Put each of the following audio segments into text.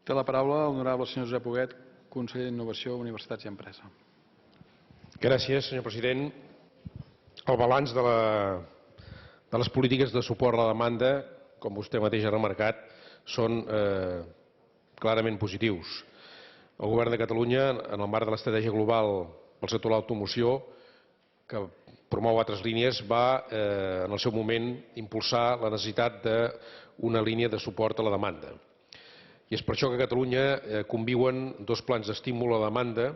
Té la paraula l'honorable senyor Josep Huguet, conseller d'Innovació, Universitats i Empresa. Gràcies, senyor president. El balanç de les polítiques de suport a la demanda, com vostè mateix ha remarcat, són clarament positius. El Govern de Catalunya, en el marc de l'estratègia global pel sector de l'automoció, que promou altres línies, va en el seu moment impulsar la necessitat d'una línia de suport a la demanda. I és per això que a Catalunya conviuen dos plans d'estímul a la demanda: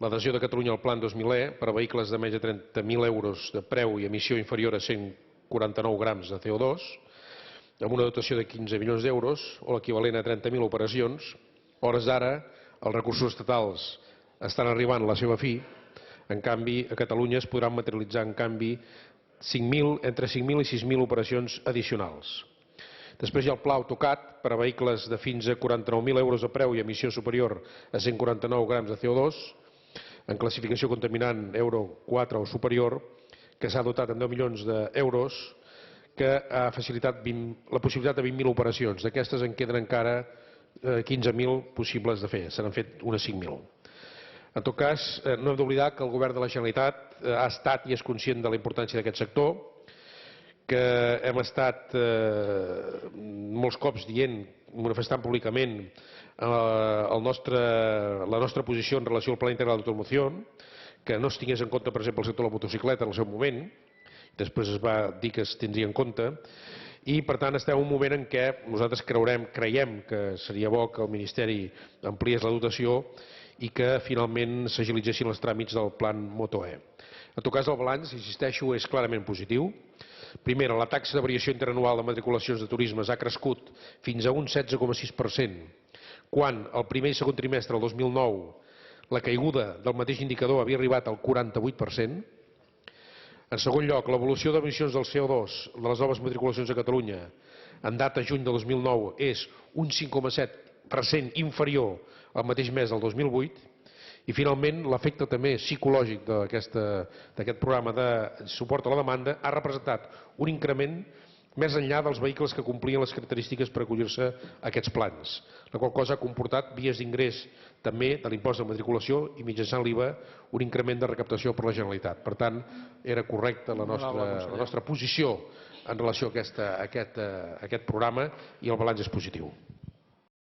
l'adhesió de Catalunya al Plan 2000E per a vehicles de més de 30.000 euros de preu i emissió inferior a 149 grams de CO2, amb una dotació de 15 milions d'euros, o l'equivalent a 30.000 operacions. A hores d'ara, els recursos estatals estan arribant a la seva fi. En canvi, a Catalunya es podran materialitzar entre 5.000 i 6.000 operacions addicionals. Després hi ha el pla AutoCAD per a vehicles de fins a 49.000 euros de preu i emissió superior a 149 grams de CO2, en classificació contaminant Euro 4 o superior, que s'ha dotat amb 10 milions d'euros, que ha facilitat la possibilitat de 20.000 operacions. D'aquestes en queden encara 15.000 possibles de fer. Se n'han fet unes 5.000. En tot cas, no hem d'oblidar que el Govern de la Generalitat ha estat i és conscient de la importància d'aquest sector, que hem estat molts cops dient, manifestant públicament la nostra posició en relació al Pla Integral d'Automoció, que no es tingués en compte, per exemple, el sector de la motocicleta en el seu moment, després es va dir que es tindria en compte, i per tant estem en un moment en què nosaltres creiem que seria bo que el Ministeri ampliés la dotació i que finalment s'agilitzessin els tràmits del Plan Moto-E. En tot cas, el balanç, insisteixo, és clarament positiu. Primera, la taxa de variació interanual de matriculacions de turismes ha crescut fins a un 16,6%, quan el primer i segon trimestre del 2009 la caiguda del mateix indicador havia arribat al 48%. En segon lloc, l'evolució d'emissions del CO2 de les noves matriculacions a Catalunya en data juny de 2009 és un 5,7% inferior al mateix mes del 2008. I finalment, l'efecte també psicològic d'aquest programa de suport a la demanda ha representat un increment més enllà dels vehicles que complien les característiques per acollir-se a aquests plans, la qual cosa ha comportat vies d'ingrés també de l'impost de matriculació i mitjançant l'IVA un increment de recaptació per la Generalitat. Per tant, era correcta la nostra posició en relació a aquest programa i el balanç és positiu.